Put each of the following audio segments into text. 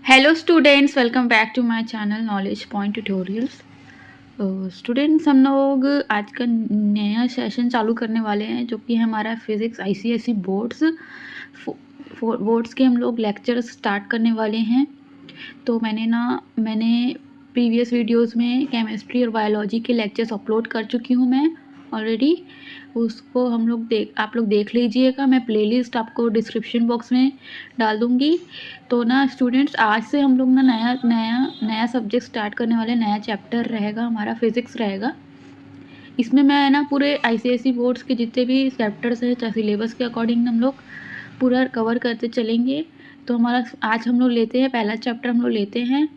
Hello students, welcome back to my channel knowledge point tutorials. Students, हम लोग आज का नया सेशन चालू करने वाले हैं जो कि हमारा फिज़िक्स आईसीएसई बोर्ड्स बोर्ड्स के हम लोग लेक्चर्स स्टार्ट करने वाले हैं। तो मैंने प्रीवियस वीडियोस में केमिस्ट्री और बायोलॉजी के लेक्चर्स अपलोड कर चुकी हूँ मैं ऑलरेडी। उसको आप लोग देख लीजिएगा। मैं प्लेलिस्ट आपको डिस्क्रिप्शन बॉक्स में डाल दूँगी। तो ना स्टूडेंट्स, आज से हम लोग ना नया सब्जेक्ट स्टार्ट करने वाले, नया चैप्टर रहेगा हमारा, फिज़िक्स रहेगा। इसमें मैं ना पूरे आईसीएसई बोर्ड्स के जितने भी चैप्टर्स हैं सिलेबस के अकॉर्डिंग हम लोग पूरा कवर करते चलेंगे। तो आज हम लोग लेते हैं पहला चैप्टर, हम लोग लेते हैं,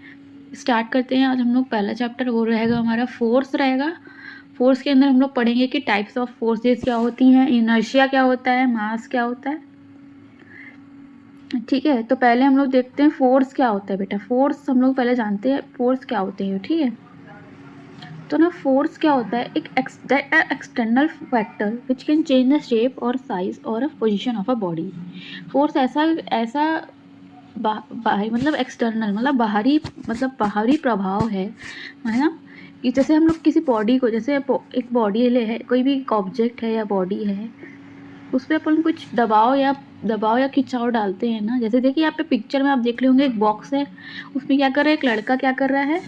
स्टार्ट करते हैं। आज हम लोग पहला चैप्टर वो रहेगा हमारा फोर्स रहेगा। फोर्स के अंदर हम लोग पढ़ेंगे कि टाइप्स ऑफ फोर्सेस क्या होती हैं, इनर्शिया क्या होता है, मास क्या होता है। ठीक है, तो पहले हम लोग देखते हैं फोर्स क्या होता है। बेटा, फोर्स हम लोग पहले जानते हैं फोर्स क्या होते हैं। ठीक है, तो ना फोर्स क्या होता है, एक external factor which can change the shape और साइज और position of a body. Force ऐसा मतलब एक्सटर्नल मतलब बाहरी प्रभाव है ना, कि जैसे हम लोग किसी बॉडी को, जैसे एक बॉडी है, कोई भी एक ऑब्जेक्ट है या बॉडी है, उस पर अपन कुछ दबाव या खिंचाव डालते हैं ना। जैसे देखिए यहाँ पे पिक्चर में आप देख रहे होंगे, एक बॉक्स है, उसमें क्या कर रहा है, एक लड़का क्या कर रहा है,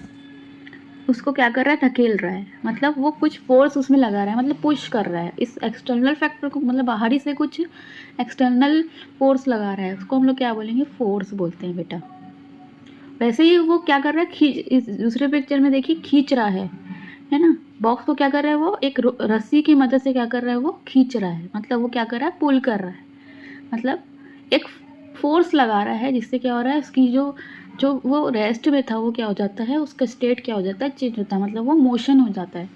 उसको क्या कर रहा है, धकेल रहा है। मतलब वो कुछ फोर्स उसमें लगा रहा है, मतलब पुश कर रहा है इस एक्सटर्नल फैक्टर को, मतलब बाहरी से कुछ एक्सटर्नल फोर्स लगा रहा है, उसको हम लोग क्या बोलेंगे, फोर्स बोलते हैं बेटा। वैसे ही वो क्या कर रहा है, इस दूसरे पिक्चर में देखिए खींच रहा है ना। बॉक्स को क्या कर रहा है, वो एक रस्सी की मदद से क्या कर रहा है, वो खींच रहा है, मतलब वो क्या कर रहा है, पुल कर रहा है, मतलब एक फोर्स लगा रहा है, जिससे क्या हो रहा है, उसकी जो जो वो रेस्ट में था वो क्या हो जाता है, उसका स्टेट क्या हो जाता है, चेंज होता है, मतलब वो मोशन हो जाता है।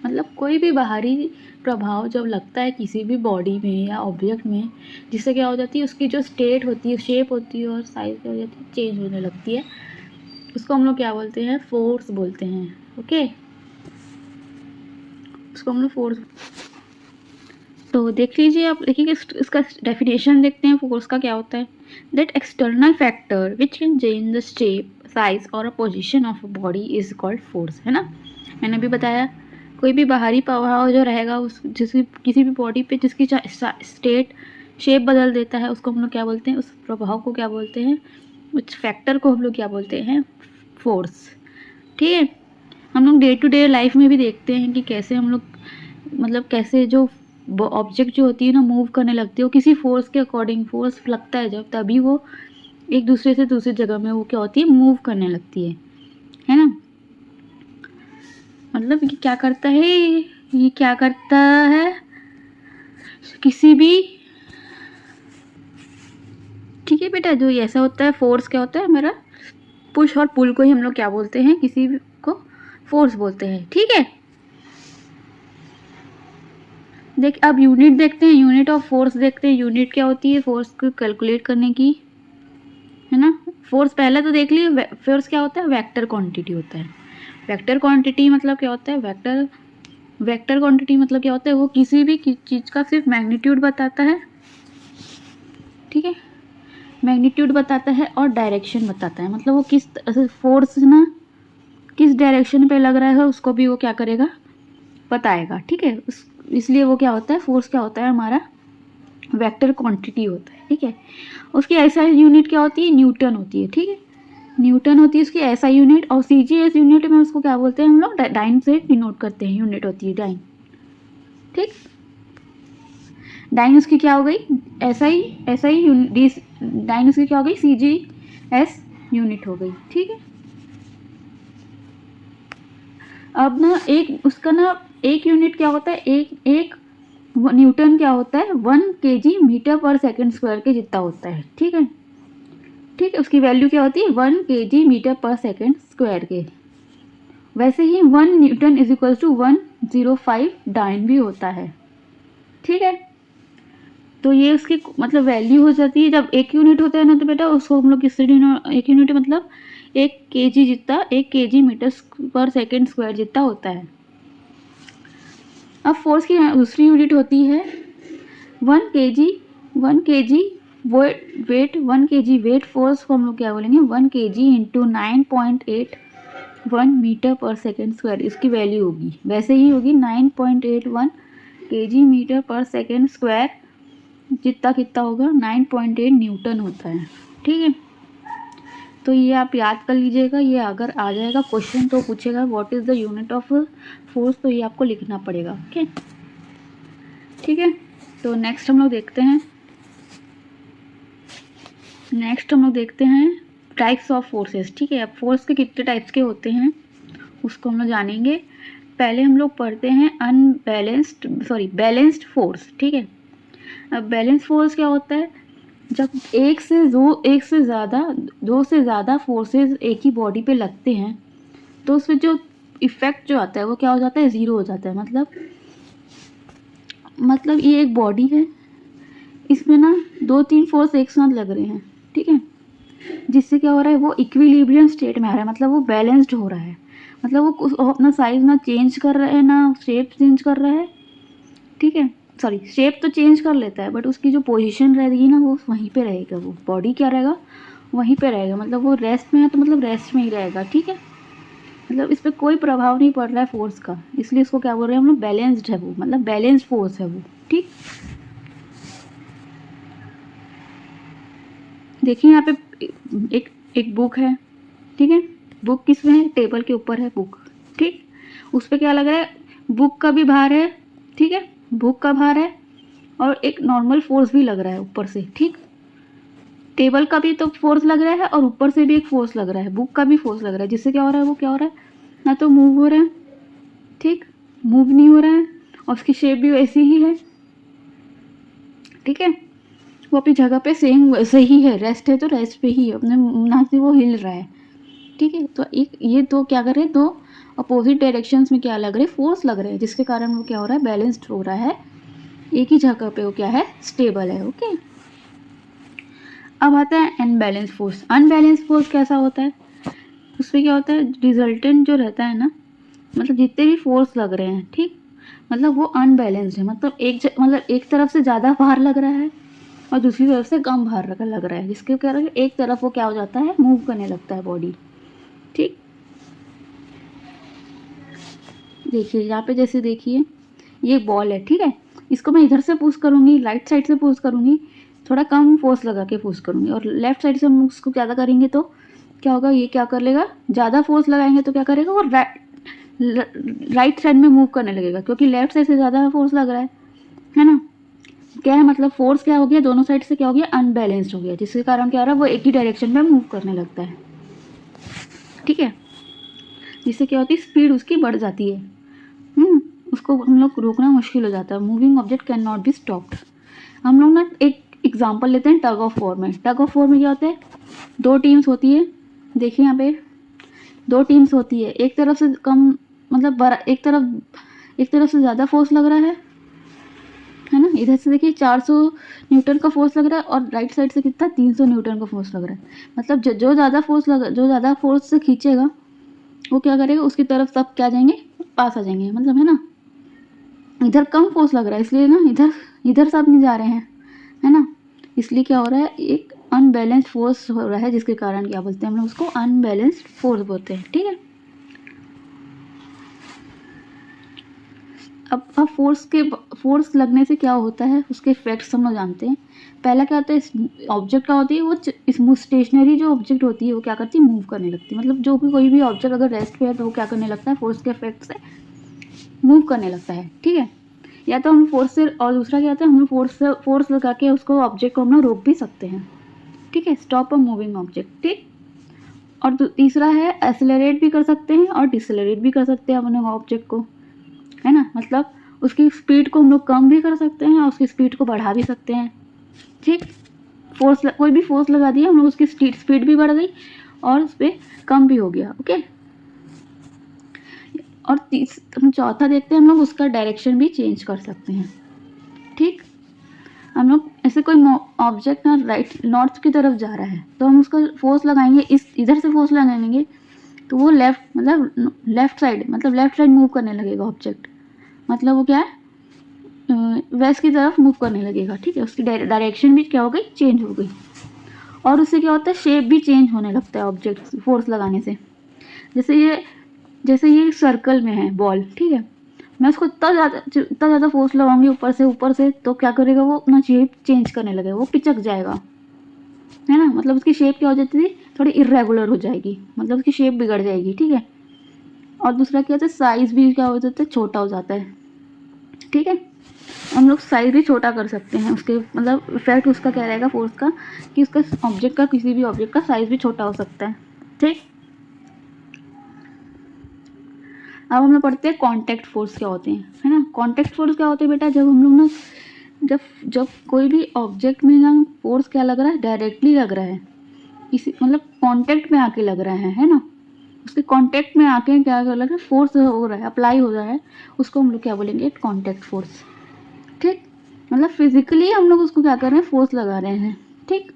मतलब कोई भी बाहरी प्रभाव जब लगता है किसी भी बॉडी में या ऑब्जेक्ट में, जिससे क्या हो जाती है, उसकी जो स्टेट होती है, शेप होती है और साइज क्या हो जाती है, चेंज होने लगती है। उसको हम लोग क्या बोलते हैं, फोर्स बोलते हैं। ओके, उसको हम लोग फोर्स। तो देख लीजिए, आप देखिए इसका डेफिनेशन देखते हैं फोर्स का क्या होता है। That external factor which can change the shape, size और position of a body is called force, है ना। मैंने भी बताया, कोई भी बाहरी प्रभाव जो रहेगा उस किसी भी बॉडी पे जिसकी स्टेट शेप बदल देता है, उसको हम लोग क्या बोलते हैं, उस प्रभाव को क्या बोलते हैं, उस फैक्टर को हम लोग क्या बोलते हैं, फोर्स। ठीक है, हम लोग डे टू डे लाइफ में भी देखते हैं कि कैसे हम लोग, मतलब कैसे जो ऑब्जेक्ट जो होती है ना, मूव करने लगती है, वो किसी फोर्स के अकॉर्डिंग, फोर्स लगता है जब, तभी वो एक दूसरे से दूसरी जगह में वो क्या होती है, मूव करने लगती है ना। मतलब ये क्या करता है, ये क्या करता है, किसी भी, ठीक है बेटा, जो ऐसा होता है, फोर्स क्या होता है हमारा, पुश और पुल को ही हम लोग क्या बोलते हैं, किसी को फोर्स बोलते हैं। ठीक है, देख अब यूनिट देखते हैं, यूनिट ऑफ फोर्स देखते हैं। यूनिट क्या होती है फोर्स को कैलकुलेट करने की, है ना। फोर्स पहले तो देख लिए, फोर्स क्या होता है, वेक्टर क्वांटिटी होता है। वेक्टर क्वांटिटी मतलब क्या होता है, वेक्टर क्वांटिटी मतलब क्या होता है, वो किसी भी चीज़ का सिर्फ मैग्नीट्यूड बताता है। ठीक है, मैग्नीट्यूड बताता है और डायरेक्शन बताता है, मतलब वो किस फोर्स ना किस डायरेक्शन पे लग रहा है उसको भी वो क्या करेगा, बताएगा। ठीक है, इसलिए वो क्या होता है, फोर्स क्या होता है हमारा, वेक्टर क्वांटिटी होता है। ठीक है, उसकी ऐसा यूनिट क्या होती है, न्यूटन होती है। ठीक है, न्यूटन होती है उसकी ऐसा यूनिट, और सीजीएस यूनिट में उसको क्या बोलते हैं हम लोग, डाइन से डिनोट करते हैं, यूनिट होती है डाइन। ठीक, डाइन उसकी क्या हो गई, ऐसा ही डाइन उसकी क्या हो गई, सीजीएस यूनिट हो गई। ठीक है, अब ना एक उसका ना एक यूनिट क्या होता है, एक न्यूटन क्या होता है, 1 kg metre per second square के जितना होता है। ठीक है, ठीक है, उसकी वैल्यू क्या होती है, 1 kg metre per second square के। वैसे ही 1 newton is equal to 105 dyne भी होता है। ठीक है, तो ये उसकी मतलब वैल्यू हो जाती है। जब एक यूनिट होता है ना, तो बेटा उसको हम लोग किससे एक यूनिट मतलब 1 kg जितना, 1 kg metre per second square जितना होता है। अब फोर्स की दूसरी यूनिट होती है 1 kg weight 1 kg, weight force को हम लोग क्या बोलेंगे 1 kg into 9.81 metre per second square, इसकी वैल्यू होगी वैसे ही होगी 9.81 kg metre per second square, जितना कितना होगा 9.8 न्यूटन होता है। ठीक है, तो ये आप याद कर लीजिएगा, ये अगर आ जाएगा क्वेश्चन तो पूछेगा what is the unit of force, तो ये आपको लिखना पड़ेगा। ओके, ठीक है, तो नेक्स्ट हम लोग देखते हैं टाइप्स ऑफ फोर्सेस। ठीक है, अब फोर्स के कितने टाइप्स के होते हैं उसको हम लोग जानेंगे। पहले हम लोग पढ़ते हैं बैलेंस्ड फोर्स। ठीक है, अब बैलेंस फोर्स क्या होता है, जब दो से ज़्यादा फोर्सेस एक ही बॉडी पे लगते हैं तो उसमें जो इफ़ेक्ट जो आता है वो क्या हो जाता है, ज़ीरो हो जाता है। मतलब ये एक बॉडी है, इसमें ना 2-3 फोर्स एक साथ लग रहे हैं। ठीक है, जिससे क्या हो रहा है, वो इक्विलिब्रियम स्टेट में आ रहा है, मतलब वो बैलेंस्ड हो रहा है, मतलब वो अपना साइज़ ना चेंज कर रहा है ना शेप चेंज कर रहा है। ठीक है, सॉरी शेप तो चेंज कर लेता है बट उसकी जो पोजीशन रहेगी ना वो वहीं पे रहेगा, वो बॉडी क्या रहेगा वहीं पे रहेगा, मतलब वो रेस्ट में है तो मतलब रेस्ट में ही रहेगा। ठीक है, मतलब इस पर कोई प्रभाव नहीं पड़ रहा है फोर्स का, इसलिए इसको क्या बोल रहे हैं हम लोग, बैलेंस्ड है वो, मतलब बैलेंस्ड फोर्स है वो। ठीक, देखिए यहाँ पे एक बुक है। ठीक है, बुक किस में है, टेबल के ऊपर है बुक। ठीक, उस पर क्या लग रहा है, बुक का भी भार है। ठीक है, बुक का भार है और एक नॉर्मल फोर्स भी लग रहा है ऊपर से। ठीक, टेबल का भी तो फोर्स लग रहा है और ऊपर से भी एक फोर्स लग रहा है, बुक का भी फोर्स लग रहा है, जिससे क्या हो रहा है, वो क्या हो रहा है, ना तो मूव हो रहा है, ठीक, मूव नहीं हो रहा है और उसकी शेप भी वैसी ही है। ठीक है, वो अपनी जगह पे सेम वैसे ही है, रेस्ट है तो रेस्ट पे ही है, अपने ना कि वो हिल रहा है। ठीक है, तो एक ये दो क्या कर रहे हैं, दो अपोजिट डायरेक्शंस में क्या लग रहे हैं, फोर्स लग रहे हैं, जिसके कारण वो क्या हो रहा है, बैलेंस्ड हो रहा है, एक ही जगह पे वो क्या है, स्टेबल है। ओके, अब आता है अनबैलेंस फोर्स। अनबैलेंस फोर्स कैसा होता है, उसमें क्या होता है, रिजल्टेंट जो रहता है ना, मतलब जितने भी फोर्स लग रहे हैं, ठीक, मतलब वो अनबैलेंस्ड है, मतलब एक तरफ से ज़्यादा भार लग रहा है और दूसरी तरफ से कम भार लग रहा है, जिसके कारण एक तरफ वो क्या हो जाता है, मूव करने लगता है बॉडी। ठीक, देखिए यहाँ पे जैसे देखिए ये बॉल है। ठीक है, इसको मैं इधर से पुश करूँगी, राइट साइड से पुश करूँगी, थोड़ा कम फोर्स लगा के पुश करूँगी, और लेफ्ट साइड से हम उसको ज़्यादा करेंगे तो क्या होगा, ये क्या कर लेगा, ज़्यादा फोर्स लगाएंगे तो क्या करेगा, वो राइट साइड में मूव करने लगेगा, क्योंकि लेफ्ट साइड से ज़्यादा फोर्स लग रहा है ना। क्या है, मतलब फोर्स क्या हो गया, दोनों साइड से क्या हो गया, अनबैलेंस्ड हो गया, जिसके कारण क्या हो रहा है, वो एक ही डायरेक्शन में मूव करने लगता है। ठीक है, जिससे क्या होती है, स्पीड उसकी बढ़ जाती है। उसको हम लोग रोकना मुश्किल हो जाता है, moving object can not be stopped. हम लोग ना एक एग्जांपल लेते हैं टग ऑफ वॉर में। टग ऑफ वॉर में क्या होता है, दो टीम्स होती है, देखिए यहाँ पे दो टीम्स होती है, एक तरफ से कम, मतलब बड़ा, एक तरफ से ज़्यादा फोर्स लग रहा है ना, इधर से देखिए 400 न्यूटन का फोर्स लग रहा है और राइट साइड से कितना 300 न्यूटन का फोर्स लग रहा है। मतलब जो ज़्यादा फोर्स से खींचेगा वो क्या करेगा, उसकी तरफ सब क्या जाएंगे, पास आ जाएंगे, मतलब है ना। इधर कम फोर्स लग रहा है इसलिए ना इधर सब नहीं जा रहे हैं, है ना, इसलिए क्या हो रहा है, एक अनबैलेंस्ड फोर्स हो रहा है, जिसके कारण क्या बोलते हैं हम लोग उसको, अनबैलेंस्ड फोर्स बोलते हैं। ठीक है, अब फोर्स लगने से क्या होता है, उसके इफेक्ट्स हम लोग जानते हैं। पहला क्या होता है, ऑब्जेक्ट क्या होती है, वो स्टेशनरी जो ऑब्जेक्ट होती है वो क्या करती है, मूव करने लगती है, मतलब जो भी कोई भी ऑब्जेक्ट अगर रेस्ट पे है तो वो क्या करने लगता है, फोर्स के इफेक्ट से मूव करने लगता है। ठीक है, या तो हम फोर्स से, और दूसरा क्या होता है, हम फोर्स लगा के उसको ऑब्जेक्ट को हम लोग रोक भी सकते हैं। ठीक है, स्टॉप अ मूविंग ऑब्जेक्ट। ठीक, और तीसरा है एक्सेलरेट भी कर सकते हैं और डिसेलरेट भी कर सकते हैं अपने ऑब्जेक्ट को, है ना, मतलब उसकी स्पीड को हम लोग कम भी कर सकते हैं और उसकी स्पीड को बढ़ा भी सकते हैं। ठीक, कोई भी फोर्स लगा दिया हम लोग, उसकी स्पीड भी बढ़ गई और उस पर कम भी हो गया। ओके, और चौथा देखते हैं हम लोग, उसका डायरेक्शन भी चेंज कर सकते हैं। ठीक, हम लोग ऐसे कोई ऑब्जेक्ट ना नॉर्थ की तरफ जा रहा है तो हम उसका फोर्स लगाएंगे, इधर से फोर्स लगाएंगे तो वो लेफ्ट साइड मूव करने लगेगा ऑब्जेक्ट, मतलब वो क्या है, वेस्ट की तरफ मूव करने लगेगा, ठीक है, उसकी डायरेक्शन भी क्या हो गई, चेंज हो गई। और उससे क्या होता है, शेप भी चेंज होने लगता है ऑब्जेक्ट फोर्स लगाने से। जैसे ये सर्कल में है बॉल, ठीक है, मैं उसको इतना ज़्यादा फोर्स लगाऊंगी ऊपर से तो क्या करेगा, वो अपना शेप चेंज करने लगेगा, वो पिचक जाएगा, है ना, मतलब उसकी शेप क्या हो जाती थी, थोड़ी इरेगुलर हो जाएगी, मतलब उसकी शेप बिगड़ जाएगी, ठीक है। और दूसरा क्या होता है, साइज़ भी क्या हो जाता है, छोटा हो जाता है, ठीक है। हम लोग साइज भी छोटा कर सकते हैं उसके, मतलब इफेक्ट उसका क्या रहेगा फोर्स का, कि उसका ऑब्जेक्ट का, किसी भी ऑब्जेक्ट का साइज भी छोटा हो सकता है, ठीक। अब हम लोग पढ़ते हैं कॉन्टैक्ट फोर्स क्या होते हैं, है ना। कॉन्टैक्ट फोर्स क्या होते हैं बेटा, जब हम लोग ना, जब जब कोई भी ऑब्जेक्ट में ना फोर्स क्या लग रहा है, डायरेक्टली लग रहा है, किसी मतलब कांटेक्ट में आके लग रहा है ना, उसके कांटेक्ट में आके क्या लग रहा है, फोर्स हो रहा है, अप्लाई हो रहा है, उसको हम लोग क्या बोलेंगे, कांटेक्ट फोर्स, ठीक। मतलब फिजिकली हम लोग उसको क्या कर रहे हैं, फोर्स लगा रहे हैं, ठीक।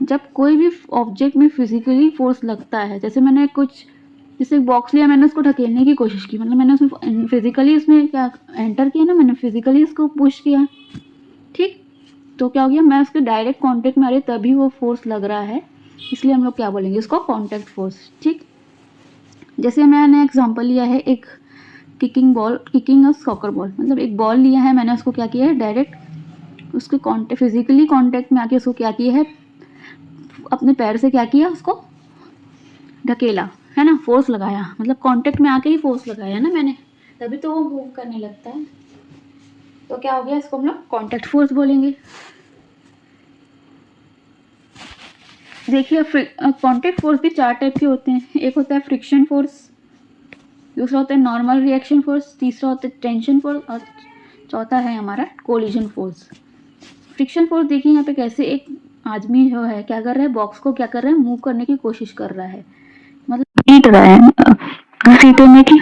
जब कोई भी ऑब्जेक्ट में फिजिकली फोर्स लगता है, जैसे बॉक्स लिया, मैंने उसको ढकेलने की कोशिश की, मतलब मैंने उसमें फिजिकली उसमें क्या एंटर किया ना, मैंने फिजिकली उसको पुश किया, ठीक। तो क्या हो गया, मैं उसके डायरेक्ट कांटेक्ट में आ रही तभी वो फोर्स लग रहा है, इसलिए हम लोग क्या बोलेंगे, उसको कांटेक्ट फोर्स, ठीक। जैसे मैंने एग्जांपल लिया है एक किकिंग और सॉकर बॉल, मतलब एक बॉल लिया है, मैंने उसको क्या किया है, डायरेक्ट उसके फिजिकली कांटेक्ट में आके उसको क्या किया है, अपने पैर से क्या किया, उसको ढकेला, है ना, फोर्स लगाया, मतलब कांटेक्ट में आके ही फोर्स लगाया ना मैंने, तभी तो वो मूव करने लगता है। तो क्या हो गया, इसको हम लोग कांटेक्ट फोर्स बोलेंगे। देखिए कांटेक्ट फोर्स भी 4 टाइप के होते हैं, एक होता है फ्रिक्शन फोर्स, दूसरा होता है नॉर्मल रिएक्शन फोर्स, तीसरा होता है टेंशन फोर्स, और चौथा है हमारा कोलिजन फोर्स। फ्रिक्शन फोर्स देखिए यहाँ पे कैसे एक आदमी जो है क्या कर रहा है, बॉक्स को क्या कर रहा है, मूव करने की कोशिश कर रहा है, मतलब घसीट रहा है, घसीटने की।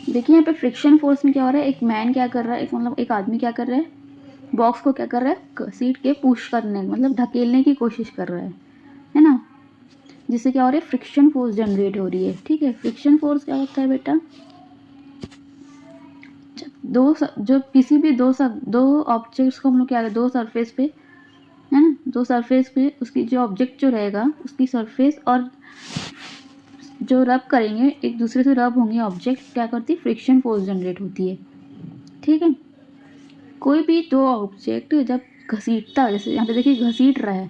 देखिए यहाँ पे फ्रिक्शन फोर्स में क्या हो रहा है, एक मैन क्या कर रहा है, मतलब एक आदमी क्या कर रहा है, बॉक्स को क्या कर रहा है, घसीट के पुश करने, मतलब धकेलने की कोशिश कर रहा है ना, जिससे क्या हो रहा है, फ्रिक्शन फोर्स जनरेट हो रही है, ठीक है। फ्रिक्शन फोर्स क्या होता है बेटा, जो किसी भी दो ऑब्जेक्ट्स को हम लोग क्या, दो सरफेस पे, है ना, दो सरफेस पे उसकी जो ऑब्जेक्ट जो रहेगा, उसकी सरफेस और जो रब करेंगे, एक दूसरे से रब होंगे ऑब्जेक्ट, क्या करती है, फ्रिक्शन फोर्स जनरेट होती है, ठीक है। कोई भी दो ऑब्जेक्ट जब घसीटता है, जैसे यहाँ पे देखिए घसीट रहा है,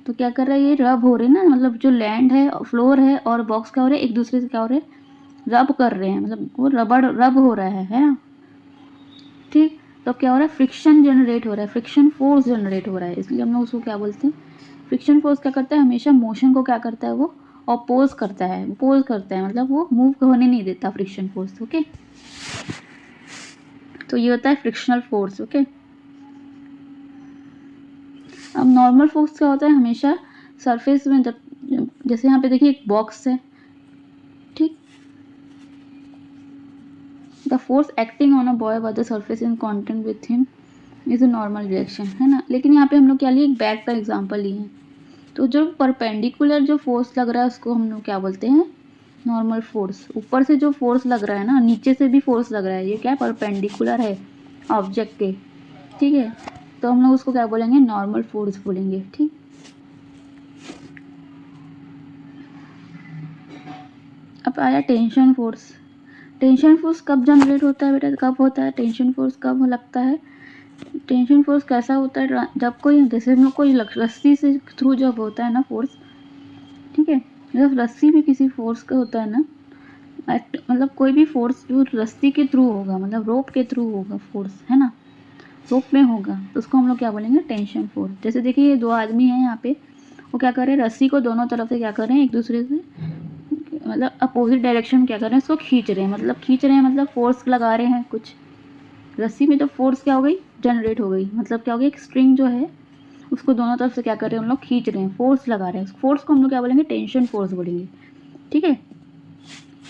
तो क्या कर रहा है, ये रब हो रहे हैं ना, मतलब जो लैंड है, फ्लोर है और बॉक्स क्या हो रहे हैं, एक दूसरे से क्या हो रहे हैं, रब कर रहे हैं, मतलब वो रब हो रहा है ना, ठीक। तो क्या हो रहा है, फ्रिक्शन जनरेट हो रहा है, फ्रिक्शन फोर्स जनरेट हो रहा है, इसलिए हम लोग उसको क्या बोलते हैं, फ्रिक्शन फोर्स क्या करता है, हमेशा मोशन को क्या करता है, वो अपोज करता है, मतलब वो मूव होने नहीं देता फ्रिक्शन फोर्स, ओके। तो ये होता है फ्रिक्शनल फोर्स, ओके। अब नॉर्मल फोर्स क्या होता है, हमेशा सरफेस में, जब जैसे यहाँ पे देखिए एक बॉक्स है, ठीक, the force acting on a boy by the surface in contact with him is a normal reaction, है ना। लेकिन यहाँ पे हम लोग क्या लिए, एक बैग का एग्जाम्पल लिए हैं, तो जो परपेंडिकुलर जो फोर्स लग रहा है उसको हम लोग क्या बोलते हैं, नॉर्मल फोर्स। ऊपर से जो फोर्स लग रहा है ना, नीचे से भी फोर्स लग रहा है, ये क्या है, परपेंडिकुलर है ऑब्जेक्ट के, ठीक है, तो हम लोग उसको क्या बोलेंगे, नॉर्मल फोर्स बोलेंगे, ठीक। अब आया टेंशन फोर्स। टेंशन फोर्स कब जनरेट होता है बेटा, कब होता है टेंशन फोर्स, कब लगता है, टेंशन फोर्स कैसा होता है, जब कोई, जैसे हम लोग कोई रस्सी से थ्रू जब होता है ना फोर्स, ठीक है, जब रस्सी में किसी फोर्स का होता है ना, मतलब कोई भी फोर्स जो रस्सी के थ्रू होगा, मतलब रोप के थ्रू होगा फोर्स, है ना, रोप में होगा, तो उसको हम लोग क्या बोलेंगे, टेंशन फोर्स। जैसे देखिए ये दो आदमी हैं यहाँ पे, वो क्या कर रहे हैं, रस्सी को दोनों तरफ से क्या कर रहे हैं, एक दूसरे से मतलब अपोजिट डायरेक्शन में क्या कर रहे हैं, इसको खींच रहे हैं, मतलब फोर्स लगा रहे हैं कुछ, रस्सी में तो फोर्स क्या हो गई, जनरेट हो गई, मतलब क्या हो गया, एक स्ट्रिंग जो है उसको दोनों तरफ से क्या कर रहे हैं, हम लोग खींच रहे हैं, फोर्स लगा रहे हैं, फोर्स को हम लोग क्या बोलेंगे, टेंशन फोर्स बोलेंगे, ठीक है।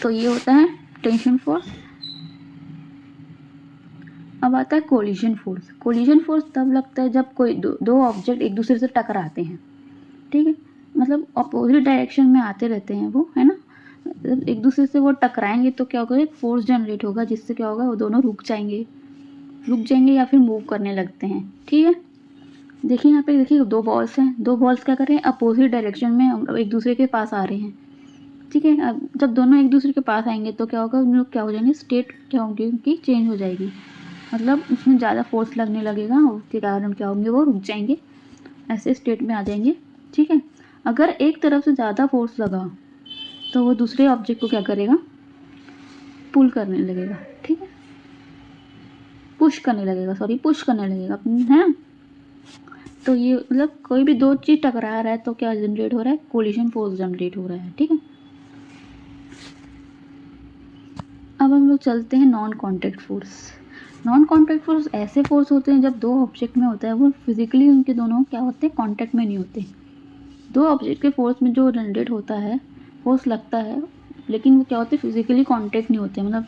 तो ये होता है टेंशन फोर्स। अब आता है कोलिजन फोर्स। कोलिजन फोर्स तब लगता है जब कोई दो ऑब्जेक्ट एक दूसरे से टकराते हैं, ठीक है, मतलब अपोजिट डायरेक्शन में आते रहते हैं वो, है ना, एक दूसरे से वो टकराएंगे तो क्या होगा, एक फोर्स जनरेट होगा, जिससे क्या होगा, वो दोनों रुक जाएंगे या फिर मूव करने लगते हैं। ठीक है, देखिए यहाँ पे देखिए दो बॉल्स हैं, दो बॉल्स क्या कर रहे हैं, अपोजिट डायरेक्शन में एक दूसरे के पास आ रहे हैं। ठीक है, अब जब दोनों एक दूसरे के पास आएंगे तो क्या होगा, उन लोग क्या हो जाएंगे, स्टेट क्या होंगी उनकी, चेंज हो जाएगी। मतलब उसमें ज़्यादा फोर्स लगने लगेगा, उसके कारण क्या होंगे, वो रुक जाएंगे, ऐसे स्टेट में आ जाएंगे। ठीक है, अगर एक तरफ से ज़्यादा फोर्स लगा तो वो दूसरे ऑब्जेक्ट को क्या करेगा, पुल करने लगेगा। ठीक है, पुश करने लगेगा, है। तो ये मतलब कोई भी दो चीज़ टकरा रहा है तो क्या जनरेट हो रहा है, कोलिशन फोर्स जनरेट हो रहा है। ठीक है, अब हम लोग चलते हैं non contact force. Non contact force ऐसे फोर्स होते हैं जब दो ऑब्जेक्ट में होता है, वो फिजिकली उनके दोनों क्या होते हैं, कॉन्टैक्ट में नहीं होते। दो ऑब्जेक्ट के फोर्स में जो जनरेट होता है, फोर्स लगता है, लेकिन वो क्या होते हैं, फिजिकली कॉन्टैक्ट नहीं होते, मतलब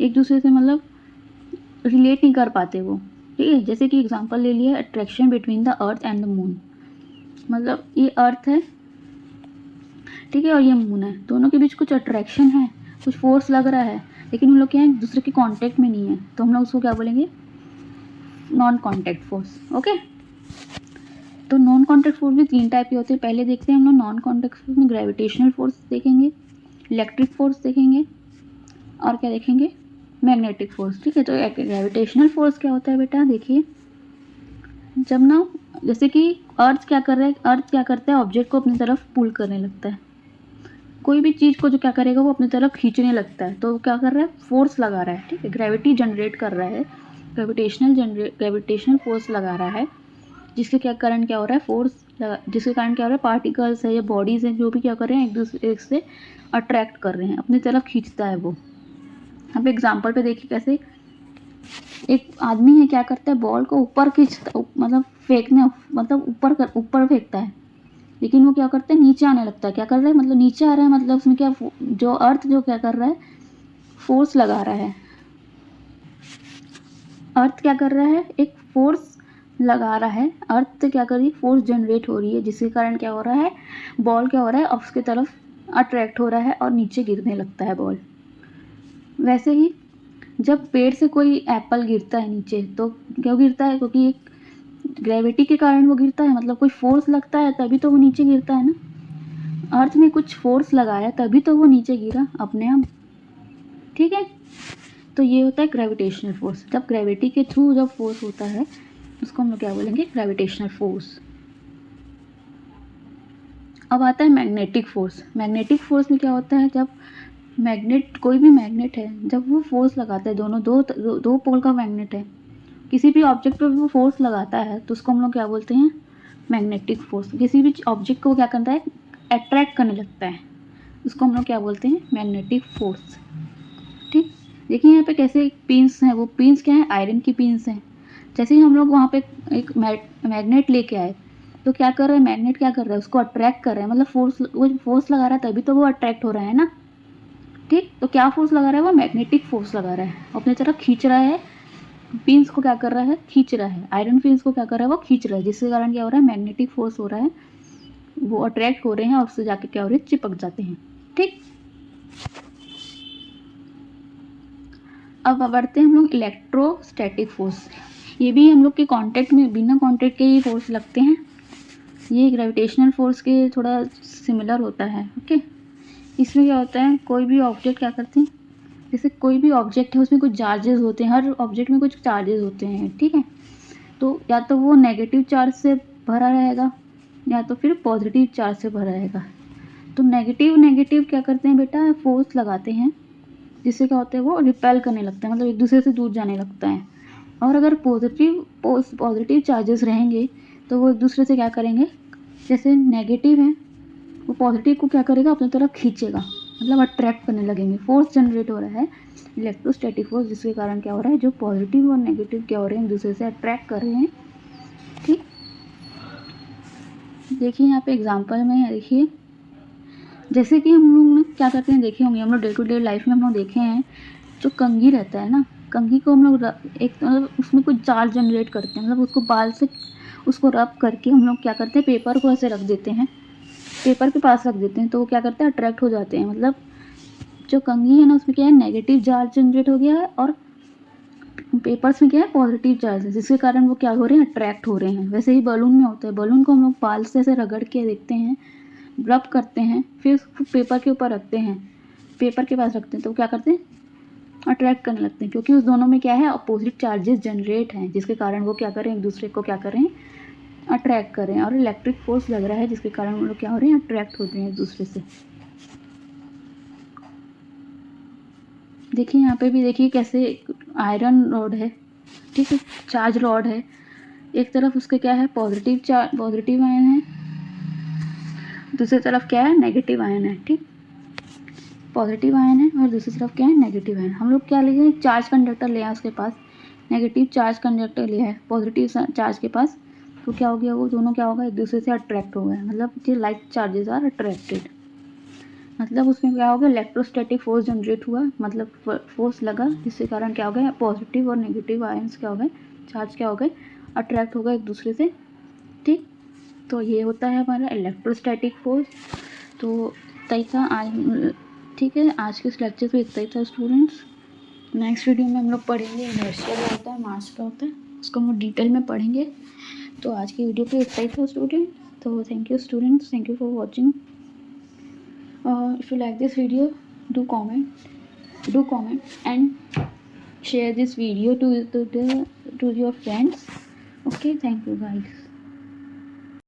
एक दूसरे से मतलब रिलेट नहीं कर पाते वो। ठीक है, जैसे कि एग्जांपल ले लिया, attraction between the earth and the moon. मतलब ये अर्थ है, ठीक है, और ये मून है, दोनों के बीच कुछ अट्रैक्शन है, कुछ फोर्स लग रहा है, लेकिन उन लोग क्या है, एक दूसरे के कांटेक्ट में नहीं है, तो हम लोग उसको क्या बोलेंगे, नॉन कांटेक्ट फोर्स। ओके, तो नॉन कांटेक्ट फोर्स भी तीन टाइप के होते हैं। पहले देखते हैं हम लोग नॉन कांटेक्ट फोर्स में ग्रेविटेशनल फोर्स देखेंगे, इलेक्ट्रिक फोर्स देखेंगे, और क्या देखेंगे, मैग्नेटिक फोर्स। ठीक है, तो ग्रेविटेशनल फोर्स क्या होता है बेटा, देखिए, जब ना जैसे कि अर्थ क्या कर रहा है, अर्थ क्या करता है, ऑब्जेक्ट को अपनी तरफ पुल करने लगता है, कोई भी चीज़ को जो क्या करेगा, वो अपनी तरफ खींचने लगता है, तो क्या कर रहा है, फोर्स लगा रहा है। ठीक है, ग्रेविटी जनरेट कर रहा है, ग्रेविटेशनल फोर्स लगा रहा है, जिसके क्या कारण क्या हो रहा है, जिसके कारण क्या हो रहा है, पार्टिकल्स है या बॉडीज़ हैं, जो भी क्या कर रहे हैं, एक दूसरे से अट्रैक्ट कर रहे हैं, अपनी तरफ खींचता है वो। अब एग्जाम्पल पे देखिए कैसे, एक आदमी है, क्या करता है, बॉल को ऊपर खींचता, मतलब फेंकने, मतलब ऊपर फेंकता है, लेकिन वो क्या करता है, नीचे आने लगता है। क्या कर रहा है, मतलब नीचे आ रहा है, मतलब उसमें क्या, जो अर्थ जो क्या कर रहा है, फोर्स लगा रहा है। अर्थ क्या कर रहा है, एक फोर्स लगा रहा है, अर्थ क्या कर रही है, फोर्स जनरेट हो रही है, जिसके कारण क्या हो रहा है, बॉल क्या हो रहा है, उसके तरफ अट्रैक्ट हो रहा है और नीचे गिरने लगता है बॉल। वैसे ही जब पेड़ से कोई एप्पल गिरता है नीचे, तो क्यों गिरता है, क्योंकि एक ग्रेविटी के कारण वो गिरता है, मतलब कोई फोर्स लगता है तभी तो वो नीचे गिरता है ना। अर्थ ने कुछ फोर्स लगाया तभी तो वो नीचे गिरा अपने आप। ठीक है, तो ये होता है ग्रेविटेशनल फोर्स। जब ग्रेविटी के थ्रू जब फोर्स होता है, उसको हम लोग क्या बोलेंगे, ग्रेविटेशनल फोर्स। अब आता है मैग्नेटिक फोर्स। मैग्नेटिक फोर्स में क्या होता है, जब मैग्नेट, कोई भी मैग्नेट है, जब वो फोर्स लगाता है, दोनों दो पोल का मैग्नेट है, किसी भी ऑब्जेक्ट पर वो फोर्स लगाता है, तो उसको हम लोग क्या बोलते हैं, मैग्नेटिक फोर्स। किसी भी ऑब्जेक्ट को क्या करता है, अट्रैक्ट करने लगता है, उसको हम लोग क्या बोलते हैं, मैग्नेटिक फोर्स। ठीक, देखिए यहाँ पे कैसे पिंस हैं, वो पिंस क्या है, आयरन की पिंस हैं। जैसे ही हम लोग वहाँ पे एक मैग्नेट लेके आए, तो क्या कर रहा है, मैग्नेट क्या कर रहा है, उसको अट्रैक्ट कर रहा है, मतलब वो फोर्स लगा रहा है तभी तो वो अट्रैक्ट हो रहा है ना। ठीक, तो क्या फोर्स लगा रहा है, वो मैग्नेटिक फोर्स लगा रहा है, अपनी तरफ खींच रहा है, पिंस को क्या कर रहा है, खींच रहा है, आयरन पिंस को क्या कर रहा है, वो खींच रहा है, जिसके कारण क्या हो रहा है, मैग्नेटिक फोर्स हो रहा है, वो अट्रैक्ट हो रहे हैं और उससे जाके क्या हो रहे हैं, चिपक जाते हैं। ठीक, अब बढ़ते हैं हम लोग इलेक्ट्रोस्टैटिक फोर्स। ये भी हम लोग के कांटेक्ट में, बिना कांटेक्ट के ही फोर्स लगते हैं। ये ग्रेविटेशनल फोर्स के थोड़ा सिमिलर होता है। ओके, इसमें क्या होता है, कोई भी ऑब्जेक्ट क्या करते हैं, जैसे कोई भी ऑब्जेक्ट है, उसमें कुछ चार्जेस होते हैं, हर ऑब्जेक्ट में कुछ चार्जेस होते हैं। ठीक है, तो या तो वो नेगेटिव चार्ज से भरा रहेगा या तो फिर पॉजिटिव चार्ज से भरा रहेगा। तो नेगेटिव क्या करते हैं बेटा, फोर्स लगाते हैं, जिससे क्या होता है, वो रिपेल करने लगता है, मतलब एक दूसरे से दूर जाने लगता है। और अगर पॉजिटिव चार्जेस रहेंगे तो वो एक दूसरे से क्या करेंगे, जैसे नेगेटिव है, वो पॉजिटिव को क्या करेगा, अपनी तरफ खींचेगा, मतलब अट्रैक्ट करने लगेंगे, फोर्स जनरेट हो रहा है, इलेक्ट्रोस्टैटिक फोर्स, जिसके कारण क्या हो रहा है, जो पॉजिटिव और नेगेटिव क्या हो रहे हैं, एक दूसरे से अट्रैक्ट कर रहे हैं। ठीक, देखिए यहाँ पे एग्जांपल में देखिए, जैसे कि हम लोग ना क्या करते हैं, देखे होंगे हम लोग डे टू डे लाइफ में हम लोग देखे हैं, जो कंघी रहता है ना, कंघी को हम लोग एक मतलब उसमें कुछ चार्ज जनरेट करते हैं, मतलब उसको बाल से उसको रब करके हम लोग क्या करते हैं, पेपर को ऐसे रख देते हैं, पेपर के पास रख देते हैं, तो वो क्या करते हैं, अट्रैक्ट हो जाते हैं, मतलब जो कंघी है ना उसमें क्या है, नेगेटिव चार्ज जनरेट हो गया है, और पेपर्स में क्या है, पॉजिटिव चार्ज है, जिसके कारण वो क्या हो रहे हैं, अट्रैक्ट हो रहे हैं। वैसे ही बलून में होता है, बलून को हम लोग बाल से ऐसे रगड़ के देखते हैं, रब करते हैं, फिर उसको पेपर के ऊपर रखते हैं, पेपर के पास रखते हैं, तो क्या करते हैं, अट्रैक्ट करने लगते हैं, क्योंकि उस दोनों में क्या है, अपोजिट चार्जेस जनरेट हैं, जिसके कारण वो क्या करें, एक दूसरे को क्या करें, अट्रैक्ट करें, और इलेक्ट्रिक फोर्स लग रहा है, जिसके कारण वो लोग क्या हो रहे हैं, अट्रैक्ट हो रहे हैं एक दूसरे से। देखिए यहाँ पे भी देखिए कैसे आयरन रॉड है, ठीक है, चार्ज रॉड है, एक तरफ उसके क्या है, पॉजिटिव आयन है, दूसरी तरफ क्या है, नेगेटिव आयन है, ठीक, पॉजिटिव आयन है और दूसरी तरफ क्या है, नेगेटिव आयन। हम लोग क्या लेंगे, चार्ज कंडक्टर लिया है उसके पास, नेगेटिव चार्ज कंडक्टर लिया है पॉजिटिव चार्ज के पास, तो क्या हो गया, वो दोनों क्या होगा, एक दूसरे से अट्रैक्ट हो गए, मतलब ये लाइक चार्जेस आर अट्रैक्टेड, मतलब उसमें क्या हो गया, इलेक्ट्रोस्टैटिक फोर्स जनरेट हुआ, मतलब फोर्स लगा, जिसके कारण क्या हो गया, पॉजिटिव और नेगेटिव आयंस क्या हो गए, चार्ज क्या हो गए, अट्रैक्ट हो गए एक दूसरे से, ठीक। तो ये होता है हमारा इलेक्ट्रोस्टैटिक फोर्स। तो इतना ही था आज, ठीक है, आज के इस लेक्चर में इतना ही था स्टूडेंट्स। नेक्स्ट वीडियो में हम लोग पढ़ेंगे इनर्शिया क्या होता है, मास क्या होता है, उसको हम लोग डिटेल में पढ़ेंगे। तो आज की वीडियो पे इतना ही था स्टूडेंट। तो thank you students, thank you for watching. If you like this video, do comment and share this video to your friends. Okay, thank you guys.